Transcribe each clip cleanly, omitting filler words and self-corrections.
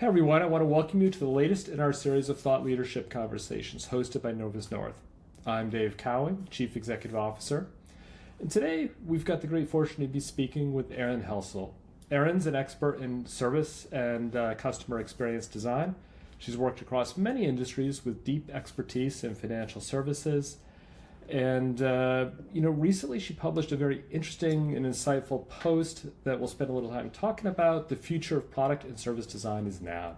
Hey everyone, I want to welcome you to the latest in our series of thought leadership conversations hosted by Novus North. I'm Dave Cowan, Chief Executive Officer, and today we've got the great fortune to be speaking with Erin Helcl. Erin's an expert in service and customer experience design. She's worked across many industries with deep expertise in financial services. And, recently she published a very interesting and insightful post that we'll spend a little time talking about. The future of product and service design is now.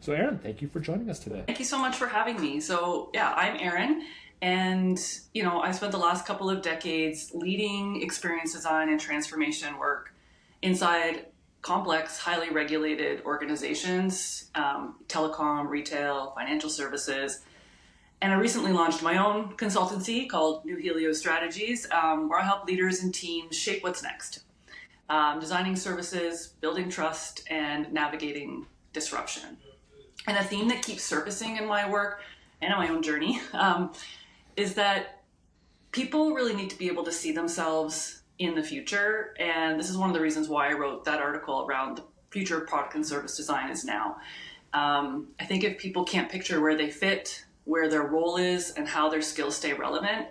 So, Erin, thank you for joining us today. Thank you so much for having me. So, I'm Erin, and, I spent the last couple of decades leading experience design and transformation work inside complex, highly regulated organizations, telecom, retail, financial services. And I recently launched my own consultancy called New Helio Strategies, where I help leaders and teams shape what's next, designing services, building trust, and navigating disruption. And a theme that keeps surfacing in my work and in my own journey is that people really need to be able to see themselves in the future. And this is one of the reasons why I wrote that article around the future of product and service design is now. I think if people can't picture where they fit, where their role is, and how their skills stay relevant,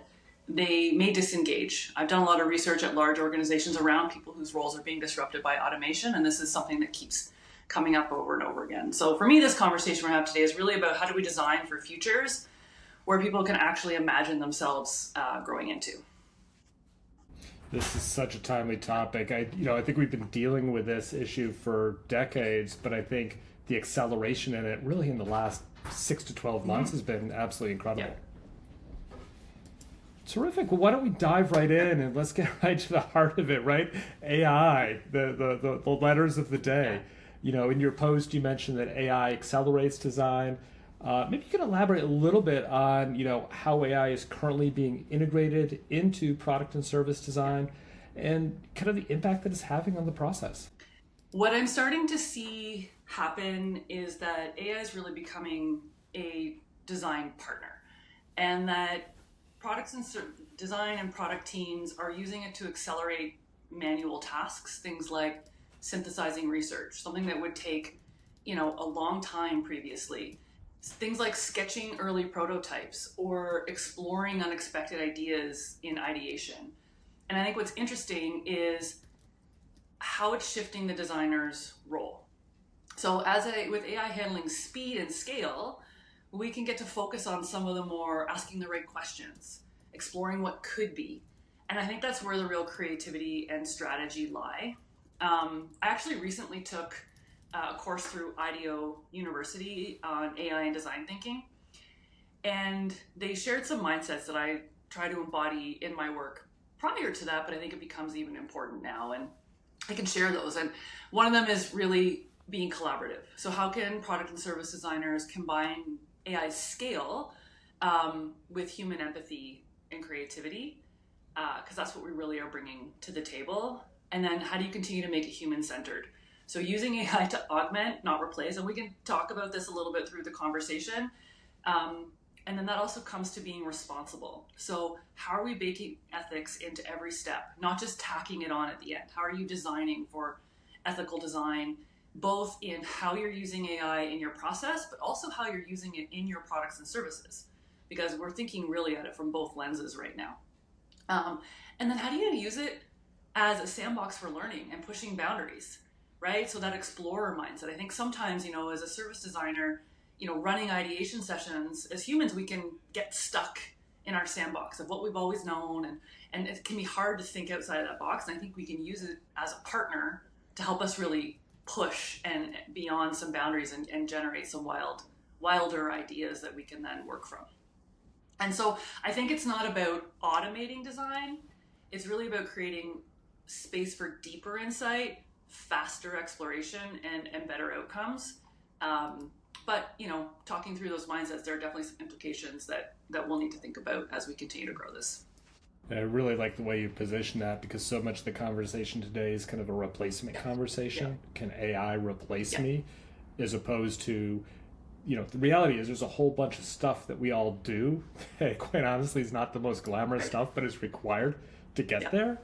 they may disengage. I've done a lot of research at large organizations around people whose roles are being disrupted by automation, and this is something that keeps coming up over and over again. So for me, this conversation we're having today is really about how do we design for futures where people can actually imagine themselves growing into. This is such a timely topic. I think we've been dealing with this issue for decades, but I think the acceleration in it really in the last 6 to 12 months has been absolutely incredible. Yeah. Terrific. Well, why don't we dive right in and let's get right to the heart of it, right? AI, the letters of the day. In your post, you mentioned that AI accelerates design. Maybe you can elaborate a little bit on, how AI is currently being integrated into product and service design and kind of the impact that it's having on the process. What I'm starting to see happen is that AI is really becoming a design partner, and that products and design and product teams are using it to accelerate manual tasks, things like synthesizing research, something that would take, a long time previously. Things like sketching early prototypes or exploring unexpected ideas in ideation. And I think what's interesting is how it's shifting the designer's role. So with AI handling speed and scale, we can get to focus on some of the more asking the right questions, exploring what could be. And I think that's where the real creativity and strategy lie. I actually recently took a course through IDEO University on AI and design thinking. And they shared some mindsets that I try to embody in my work prior to that, but I think it becomes even important now. And I can share those. And one of them is really being collaborative. So how can product and service designers combine AI's scale with human empathy and creativity? Because that's what we really are bringing to the table. And then how do you continue to make it human-centered? So using AI to augment, not replace, and we can talk about this a little bit through the conversation. And then that also comes to being responsible. So how are we baking ethics into every step, not just tacking it on at the end? How are you designing for ethical design, both in how you're using AI in your process, but also how you're using it in your products and services? Because we're thinking really at it from both lenses right now. And then how do you use it as a sandbox for learning and pushing boundaries, right? So that explorer mindset. I think sometimes, as a service designer, running ideation sessions, as humans, we can get stuck in our sandbox of what we've always known. And it can be hard to think outside of that box. And I think we can use it as a partner to help us really push and beyond some boundaries and generate some wilder ideas that we can then work from. And so I think it's not about automating design. It's really about creating space for deeper insight, faster exploration, and better outcomes. But, talking through those mindsets, there are definitely some implications that we'll need to think about as we continue to grow this. I really like the way you position that because so much of the conversation today is kind of a replacement conversation. Yeah. Can AI replace me? As opposed to, the reality is there's a whole bunch of stuff that we all do. Quite honestly, is not the most glamorous stuff, but it's required to get there.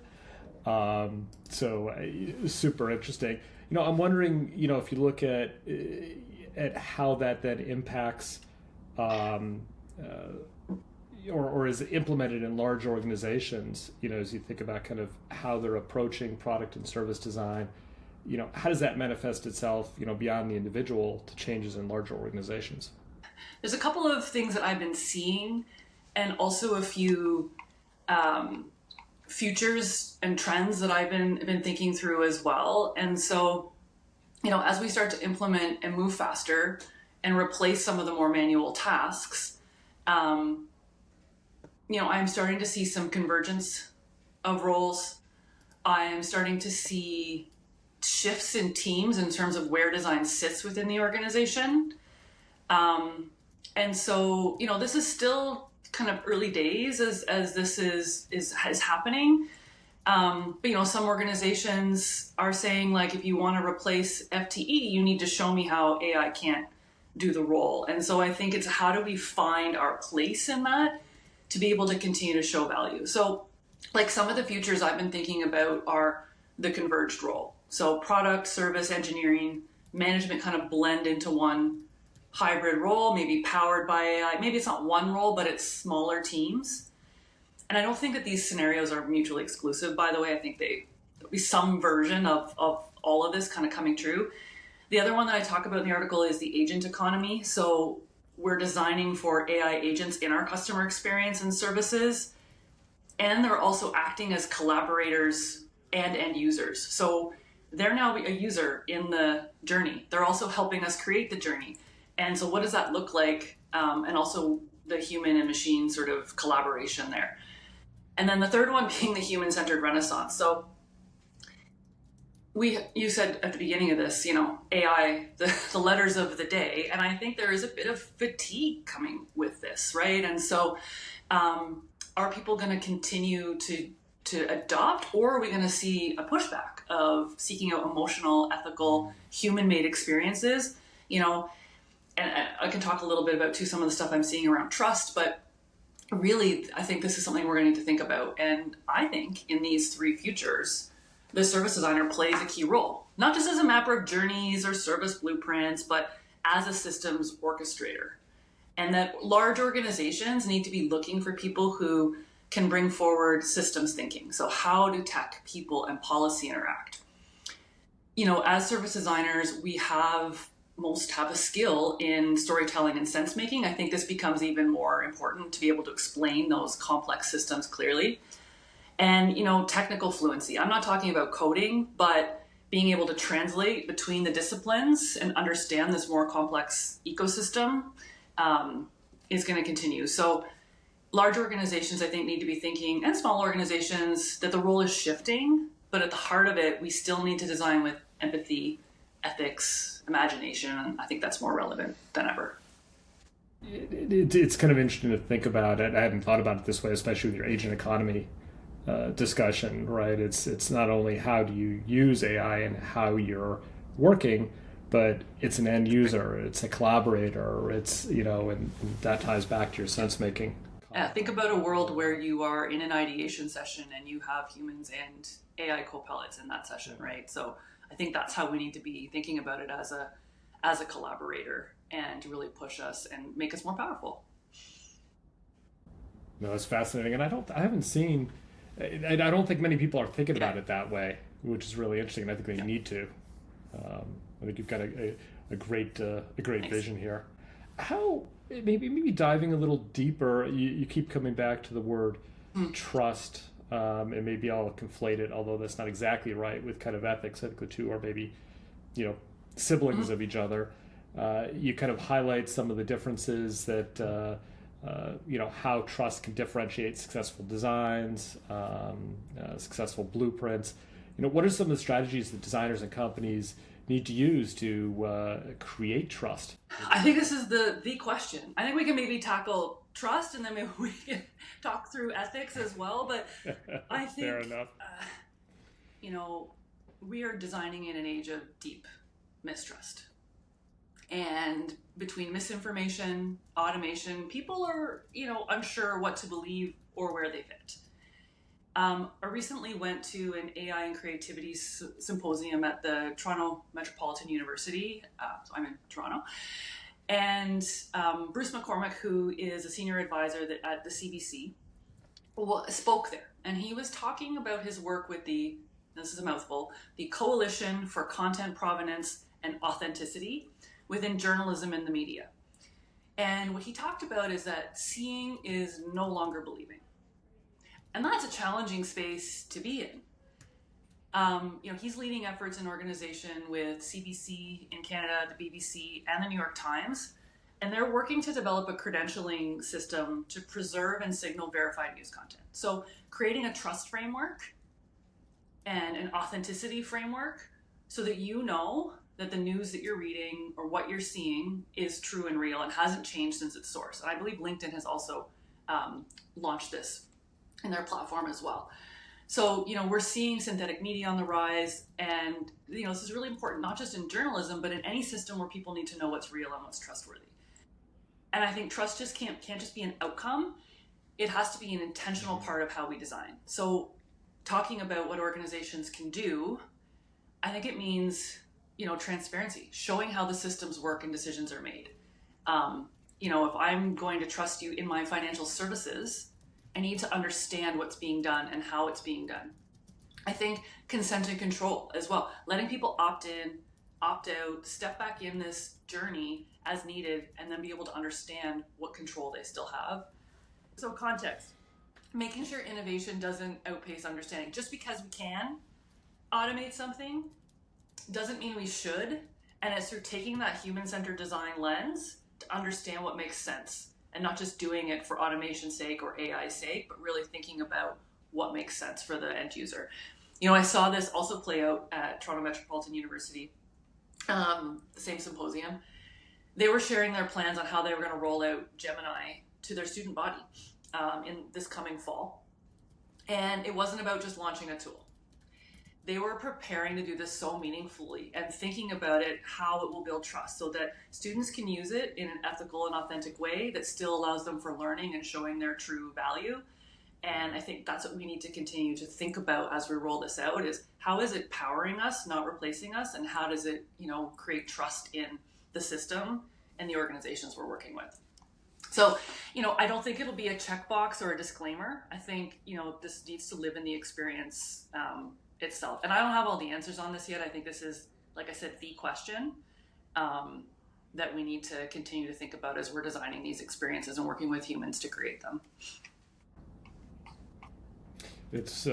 So super interesting. I'm wondering, if you look at at how that then impacts or is implemented in large organizations, as you think about kind of how they're approaching product and service design, how does that manifest itself, beyond the individual to changes in larger organizations? There's a couple of things that I've been seeing, and also a few futures and trends that I've been thinking through as well. And so, as we start to implement and move faster and replace some of the more manual tasks, I'm starting to see some convergence of roles. I'm starting to see shifts in teams in terms of where design sits within the organization. And so, this is still kind of early days as this is happening. But, some organizations are saying, like, if you want to replace FTE, you need to show me how AI can't do the role. And so I think it's how do we find our place in that to be able to continue to show value. So, like, some of the futures I've been thinking about are the converged role. So product, service, engineering, management kind of blend into one hybrid role, maybe powered by AI. Maybe it's not one role, but it's smaller teams. And I don't think that these scenarios are mutually exclusive, by the way. I think there'll be some version of all of this kind of coming true. The other one that I talk about in the article is the agent economy. So we're designing for AI agents in our customer experience and services, and they're also acting as collaborators and end users. So they're now a user in the journey. They're also helping us create the journey. And so what does that look like? And also the human and machine sort of collaboration there. And then the third one being the human-centered renaissance. So you said at the beginning of this, AI, the letters of the day, and I think there is a bit of fatigue coming with this, right? And so are people going to continue to adopt, or are we going to see a pushback of seeking out emotional, ethical, human-made experiences? And I can talk a little bit about too some of the stuff I'm seeing around trust, but really I think this is something we're going to need to think about. And I think in these three futures, the service designer plays a key role, not just as a mapper of journeys or service blueprints, but as a systems orchestrator. And that large organizations need to be looking for people who can bring forward systems thinking. So how do tech, people, and policy interact? As service designers, most have a skill in storytelling and sense making. I think this becomes even more important to be able to explain those complex systems clearly. And, technical fluency. I'm not talking about coding, but being able to translate between the disciplines and understand this more complex ecosystem is going to continue. So large organizations, I think, need to be thinking, and small organizations, that the role is shifting, but at the heart of it, we still need to design with empathy, ethics, imagination, and I think that's more relevant than ever. It's kind of interesting to think about it. I hadn't thought about it this way, especially with your agent economy discussion, right? It's not only how do you use AI and how you're working, but it's an end user, it's a collaborator, it's, and that ties back to your sense making. Yeah, think about a world where you are in an ideation session and you have humans and AI co-pilots in that session, right? So I think that's how we need to be thinking about it as a collaborator, and to really push us and make us more powerful. No, it's fascinating, and I don't think many people are thinking about it that way, which is really interesting, and I think they need to. I think you've got a great Thanks. Vision here. How maybe diving a little deeper, you keep coming back to the word trust, and maybe I'll conflate it, although that's not exactly right, with kind of ethics. I think the two are maybe, siblings of each other. You kind of highlight some of the differences that, how trust can differentiate successful designs, successful blueprints. What are some of the strategies that designers and companies need to use to create trust? I think this is the question. I think we can maybe tackle trust, and then maybe we can talk through ethics as well. But I think, fair enough. We are designing in an age of deep mistrust. And between misinformation, automation, people are, unsure what to believe or where they fit. I recently went to an AI and creativity symposium at the Toronto Metropolitan University. So I'm in Toronto. And Bruce McCormick, who is a senior advisor at the CBC, spoke there. And he was talking about his work with this is a mouthful, the Coalition for Content Provenance and Authenticity within journalism and the media. And what he talked about is that seeing is no longer believing. And that's a challenging space to be in. He's leading efforts in organization with CBC in Canada, the BBC, and the New York Times. And they're working to develop a credentialing system to preserve and signal verified news content. So creating a trust framework and an authenticity framework so that you know that the news that you're reading or what you're seeing is true and real and hasn't changed since its source. And I believe LinkedIn has also launched this in their platform as well. So, we're seeing synthetic media on the rise, and, this is really important, not just in journalism, but in any system where people need to know what's real and what's trustworthy. And I think trust just can't just be an outcome. It has to be an intentional part of how we design. So talking about what organizations can do, I think it means, transparency, showing how the systems work and decisions are made. If I'm going to trust you in my financial services, I need to understand what's being done and how it's being done. I think consent and control as well, letting people opt in, opt out, step back in this journey as needed, and then be able to understand what control they still have. So context, making sure innovation doesn't outpace understanding. Just because we can automate something doesn't mean we should. And it's through taking that human-centered design lens to understand what makes sense, and not just doing it for automation's sake or AI's sake, but really thinking about what makes sense for the end user. I saw this also play out at Toronto Metropolitan University, the same symposium. They were sharing their plans on how they were going to roll out Gemini to their student body in this coming fall. And it wasn't about just launching a tool. They were preparing to do this so meaningfully and thinking about it, how it will build trust so that students can use it in an ethical and authentic way that still allows them for learning and showing their true value. And I think that's what we need to continue to think about as we roll this out, is how is it powering us, not replacing us, and how does it, create trust in the system and the organizations we're working with. So, I don't think it'll be a checkbox or a disclaimer. I think, this needs to live in the experience itself. And I don't have all the answers on this yet. I think this is, like I said, the question that we need to continue to think about as we're designing these experiences and working with humans to create them. It's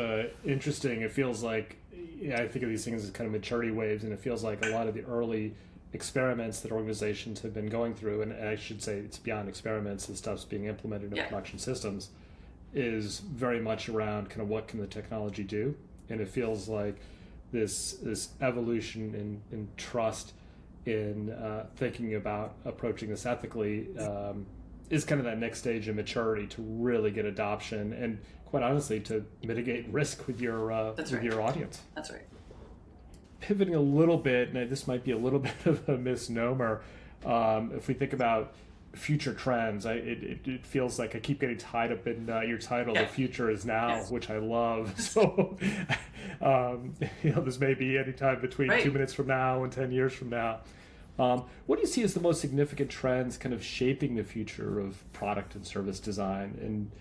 interesting. It feels like, I think of these things as kind of maturity waves, and it feels like a lot of the early experiments that organizations have been going through, and I should say it's beyond experiments, the stuff's being implemented in production systems, is very much around kind of what can the technology do. And it feels like this evolution in trust in thinking about approaching this ethically is kind of that next stage of maturity to really get adoption and, quite honestly, to mitigate risk with your your audience. That's right. Pivoting a little bit, and this might be a little bit of a misnomer, if we think about future trends, it feels like I keep getting tied up in your title, The Future is Now, which I love. So, this may be any time between 2 minutes from now and 10 years from now. What do you see as the most significant trends kind of shaping the future of product and service design? And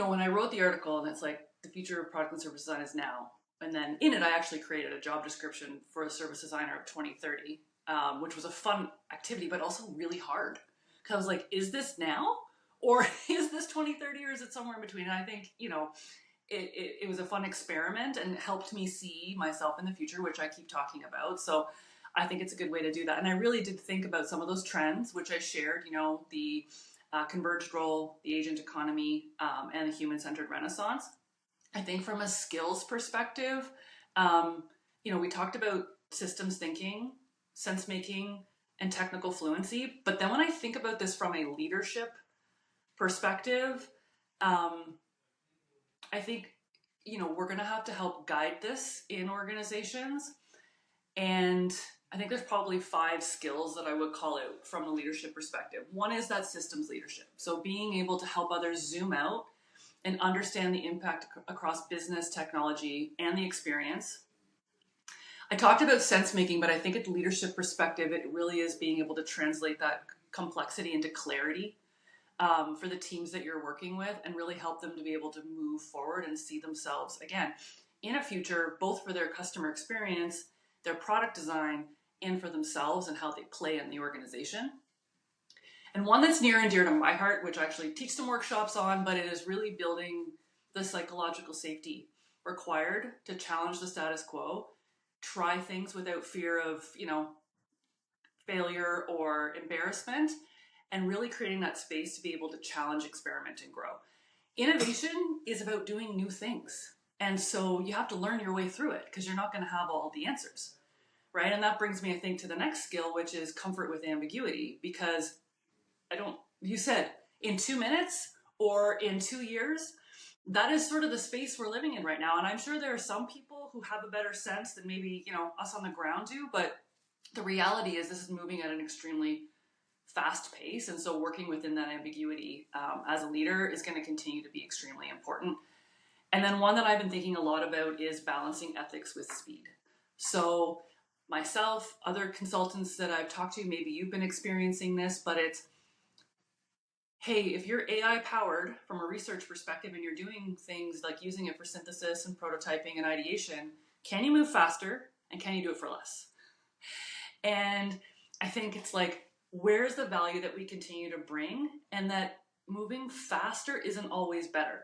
when I wrote the article, and it's like, the future of product and service design is now. And then in it, I actually created a job description for a service designer of 2030, which was a fun activity, but also really hard. Because I was like, is this now? Or is this 2030? Or is it somewhere in between? And I think, it was a fun experiment and helped me see myself in the future, which I keep talking about. So I think it's a good way to do that. And I really did think about some of those trends, which I shared, the converged role, the agent economy, and the human-centered renaissance. I think from a skills perspective, we talked about systems thinking, sense making, and technical fluency. But then when I think about this from a leadership perspective, I think, we're going to have to help guide this in organizations. And I think there's probably 5 skills that I would call out from a leadership perspective. One is that systems leadership. So being able to help others zoom out and understand the impact across business, technology, and the experience. I talked about sense making, but I think at the leadership perspective, it really is being able to translate that complexity into clarity for the teams that you're working with, and really help them to be able to move forward and see themselves again in a future, both for their customer experience, their product design, and for themselves and how they play in the organization. And one that's near and dear to my heart, which I actually teach some workshops on, but it is really building the psychological safety required to challenge the status quo, try things without fear of, failure or embarrassment, and really creating that space to be able to challenge, experiment, and grow. Innovation is about doing new things. And so you have to learn your way through it because you're not going to have all the answers, right? And that brings me, I think, to the next skill, which is comfort with ambiguity, because you said in 2 minutes or in 2 years, that is sort of the space we're living in right now. And I'm sure there are some people who have a better sense than maybe, us on the ground do, but the reality is this is moving at an extremely fast pace. And so working within that ambiguity as a leader is going to continue to be extremely important. And then one that I've been thinking a lot about is balancing ethics with speed. So myself, other consultants that I've talked to, maybe you've been experiencing this, but it's, hey, if you're AI powered from a research perspective and you're doing things like using it for synthesis and prototyping and ideation, can you move faster and can you do it for less? And I think it's like, where's the value that we continue to bring, and that moving faster isn't always better.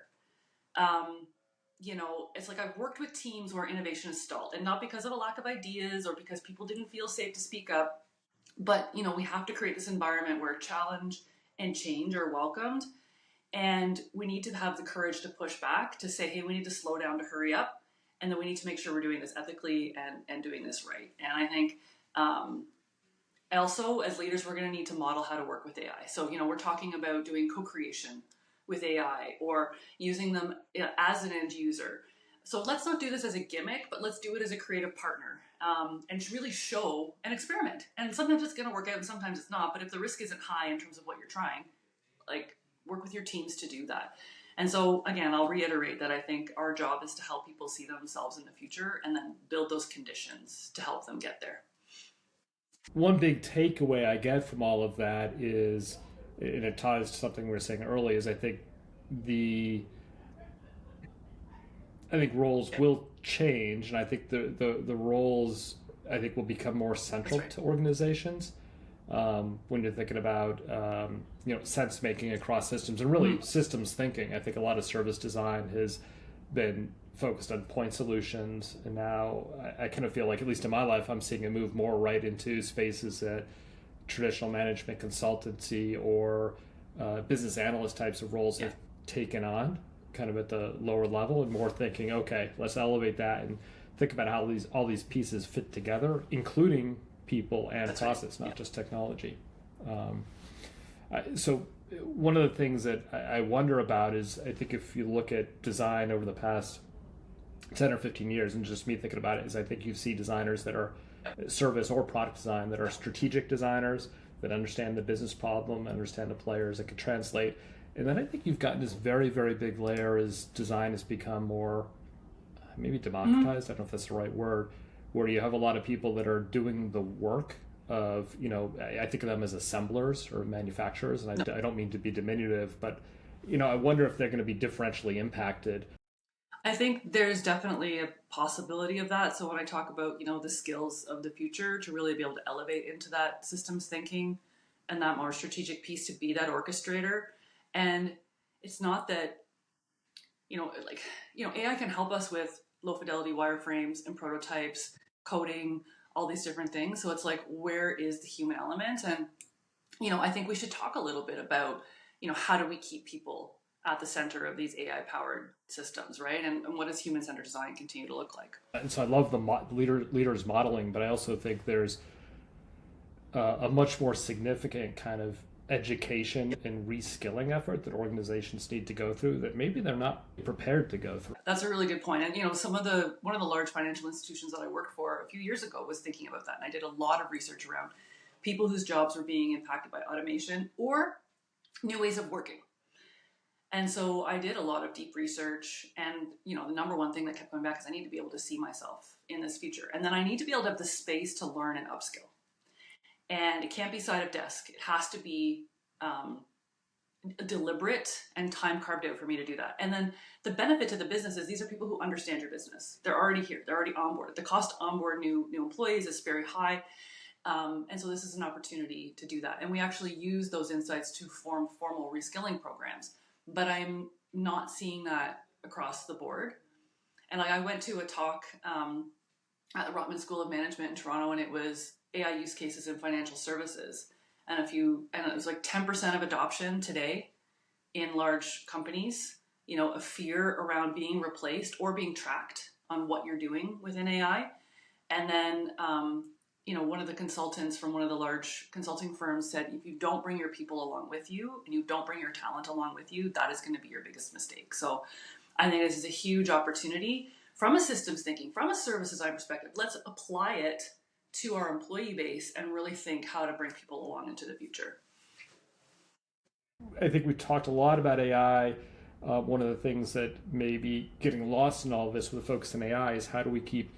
It's like I've worked with teams where innovation is stalled, and not because of a lack of ideas or because people didn't feel safe to speak up, but we have to create this environment where challenge and change are welcomed, and we need to have the courage to push back, to say, hey, we need to slow down, to hurry up, and then we need to make sure we're doing this ethically and doing this right. And I think also, as leaders, we're going to need to model how to work with AI. So, we're talking about doing co-creation with AI or using them as an end user. So let's not do this as a gimmick, but let's do it as a creative partner and really show and experiment. And sometimes it's going to work out and sometimes it's not. But if the risk isn't high in terms of what you're trying, work with your teams to do that. And so, again, I'll reiterate that I think our job is to help people see themselves in the future and then build those conditions to help them get there. One big takeaway I get from all of that is, and it ties to something we were saying earlier, is the roles will change, and I think the roles will become more central to organizations when you're thinking about sense making across systems and really systems thinking. I think a lot of service design has been focused on point solutions, and now I kind of feel like, at least in my life, I'm seeing it move more right into spaces that traditional management consultancy or business analyst types of roles have taken on, kind of at the lower level, and more thinking, okay, let's elevate that and think about how all these pieces fit together, including people and process, not just technology. So one of the things that I wonder about is, I think if you look at design over the past 10 or 15 years, and just me thinking about it, is I think you see designers that are service or product design that are strategic designers that understand the business problem, understand the players, that can translate. And then I think you've gotten this very, very big layer as design has become more maybe democratized. I don't know if that's the right word, where you have a lot of people that are doing the work of, I think of them as assemblers or manufacturers, and I don't mean to be diminutive, but, I wonder if they're going to be differentially impacted. I think there's definitely a possibility of that. So when I talk about, the skills of the future, to really be able to elevate into that systems thinking and that more strategic piece, to be that orchestrator. And it's not that, AI can help us with low fidelity wireframes and prototypes, coding, all these different things. So it's like, where is the human element? And, I think we should talk a little bit about, how do we keep people at the center of these AI powered systems, right? And what does human centered design continue to look like? And so I love the leaders modeling, but I also think there's a much more significant kind of education and reskilling effort that organizations need to go through that maybe they're not prepared to go through. That's a really good point. And one of the large financial institutions that I worked for a few years ago was thinking about that. And I did a lot of research around people whose jobs were being impacted by automation or new ways of working. And so I did a lot of deep research, and the number one thing that kept coming back is I need to be able to see myself in this future, and then I need to be able to have the space to learn and upskill. And it can't be side of desk. It has to be deliberate and time carved out for me to do that. And then the benefit to the business is these are people who understand your business. They're already here. They're already onboarded. The cost to onboard new employees is very high. And so this is an opportunity to do that. And we actually use those insights to form formal reskilling programs. But I'm not seeing that across the board. And I went to a talk at the Rotman School of Management in Toronto, and it was AI use cases in financial services. And it was like 10% of adoption today in large companies, a fear around being replaced or being tracked on what you're doing within AI. And then, one of the consultants from one of the large consulting firms said, if you don't bring your people along with you and you don't bring your talent along with you, that is going to be your biggest mistake. So I think this is a huge opportunity from a systems thinking, from a service design perspective. Let's apply it to our employee base and really think how to bring people along into the future. I think we talked a lot about AI. One of the things that may be getting lost in all of this with the focus on AI is how do we keep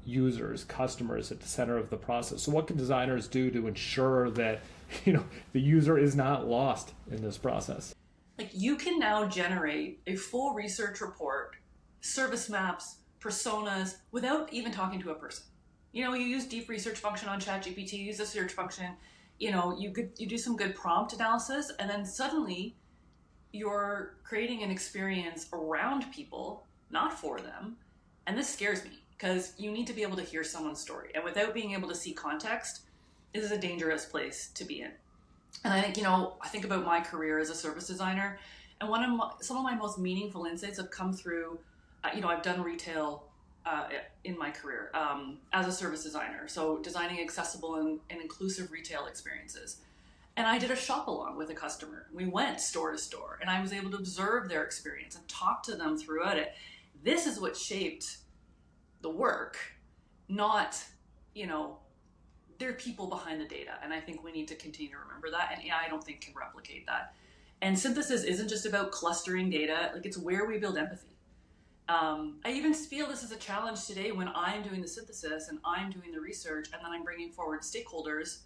users, customers at the center of the process. So what can designers do to ensure that the user is not lost in this process? Like, you can now generate a full research report, service maps, personas, without even talking to a person. You use deep research function on ChatGPT, use the search function, you do some good prompt analysis, and then suddenly you're creating an experience around people, not for them. And this scares me because you need to be able to hear someone's story. And without being able to see context, this is a dangerous place to be in. And I think, I think about my career as a service designer, and some of my most meaningful insights have come through, I've done retail in my career as a service designer. So designing accessible and inclusive retail experiences. And I did a shop along with a customer. We went store to store, and I was able to observe their experience and talk to them throughout it. This is what shaped the work, not, there are people behind the data. And I think we need to continue to remember that. And AI, I don't think, can replicate that. And synthesis isn't just about clustering data. Like, it's where we build empathy. I even feel this is a challenge today when I'm doing the synthesis and I'm doing the research, and then I'm bringing forward stakeholders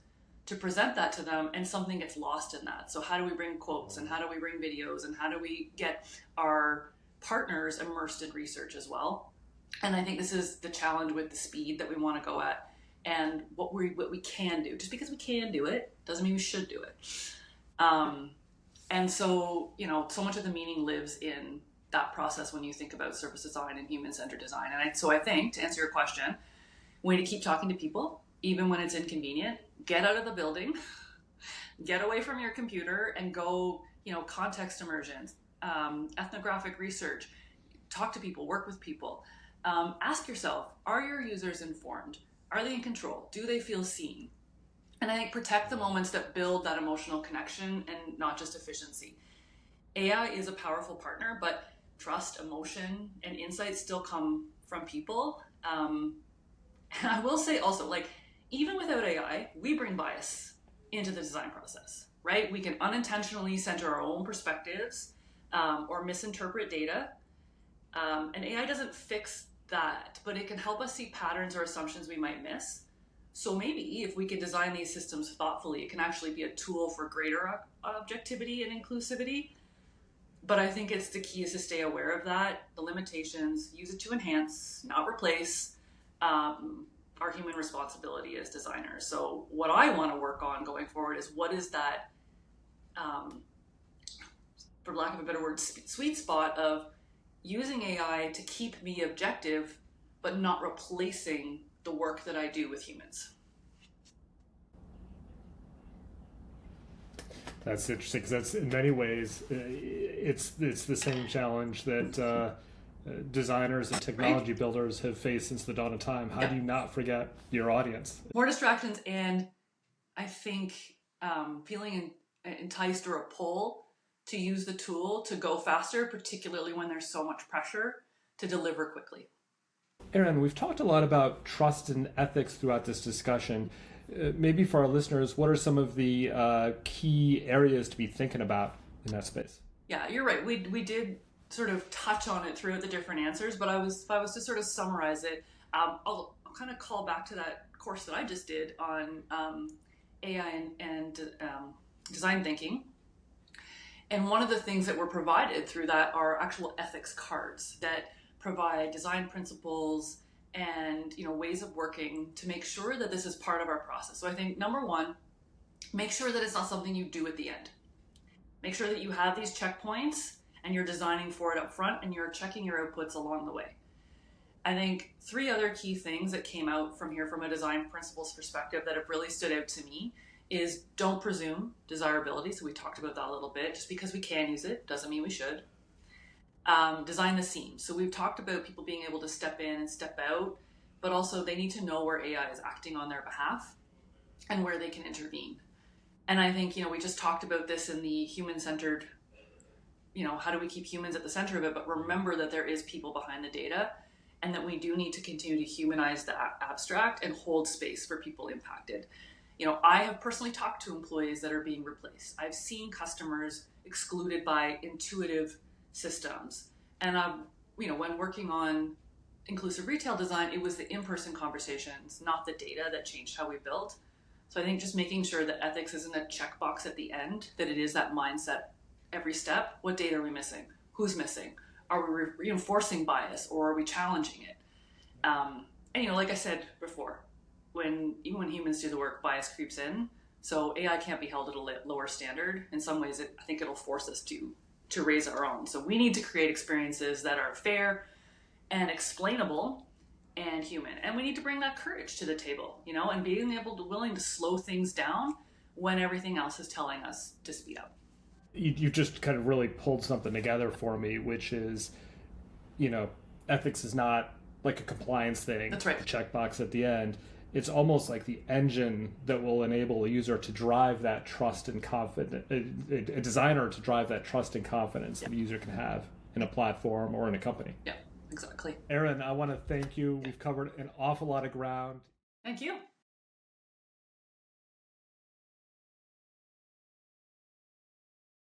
to present that to them, and something gets lost in that. So how do we bring quotes, and how do we bring videos, and how do we get our partners immersed in research as well? And I think this is the challenge with the speed that we want to go at, and what we can do. Just because we can do it doesn't mean we should do it. And so, so much of the meaning lives in that process when you think about service design and human-centered design. And so I think, to answer your question, we need to keep talking to people, even when it's inconvenient. Get out of the building, get away from your computer, and go, context immersion, ethnographic research, talk to people, work with people. Ask yourself, are your users informed? Are they in control? Do they feel seen? And I think protect the moments that build that emotional connection and not just efficiency. AI is a powerful partner, but trust, emotion, and insights still come from people. And I will say also, even without AI, we bring bias into the design process, right? We can unintentionally center our own perspectives or misinterpret data. And AI doesn't fix that, but it can help us see patterns or assumptions we might miss. So maybe if we can design these systems thoughtfully, it can actually be a tool for greater objectivity and inclusivity. But I think the key is to stay aware of that, the limitations, use it to enhance, not replace our human responsibility as designers. So what I want to work on going forward is what is that, for lack of a better word, sweet spot of using AI to keep me objective, but not replacing the work that I do with humans. That's interesting, because that's, in many ways, it's the same challenge that designers and technology builders have faced since the dawn of time. How do you not forget your audience? More distractions, and I think feeling enticed or a pull to use the tool to go faster, particularly when there's so much pressure to deliver quickly. Erin, we've talked a lot about trust and ethics throughout this discussion. Maybe for our listeners, what are some of the key areas to be thinking about in that space? Yeah, you're right. We did sort of touch on it throughout the different answers, but if I was to sort of summarize it, I'll kind of call back to that course that I just did on AI and design thinking. And one of the things that were provided through that are actual ethics cards that provide design principles and ways of working to make sure that this is part of our process. So I think number one, make sure that it's not something you do at the end. Make sure that you have these checkpoints and you're designing for it up front and you're checking your outputs along the way. I think three other key things that came out from here from a design principles perspective that have really stood out to me is don't presume desirability. So we talked about that a little bit. Just because we can use it doesn't mean we should. Design the seams. So we've talked about people being able to step in and step out, but also they need to know where AI is acting on their behalf and where they can intervene. And I think, we just talked about this in the human-centered, how do we keep humans at the center of it, but remember that there is people behind the data and that we do need to continue to humanize the abstract and hold space for people impacted. I have personally talked to employees that are being replaced. I've seen customers excluded by intuitive systems. And, when working on inclusive retail design, it was the in-person conversations, not the data, that changed how we built. So I think just making sure that ethics isn't a checkbox at the end, that it is that mindset every step. What data are we missing? Who's missing? Are we reinforcing bias or are we challenging it? And like I said before, even when humans do the work, bias creeps in. So AI can't be held at a lower standard. In some ways, I think it'll force us to raise our own. So we need to create experiences that are fair and explainable and human. And we need to bring that courage to the table, and being willing to slow things down when everything else is telling us to speed up. You just kind of really pulled something together for me, which is, ethics is not like a compliance thing. That's right. A checkbox at the end. It's almost like the engine that will enable a user to drive that trust and confidence, a designer to drive that trust and confidence that the user can have in a platform or in a company. Yeah, exactly. Erin, I want to thank you. We've covered an awful lot of ground. Thank you.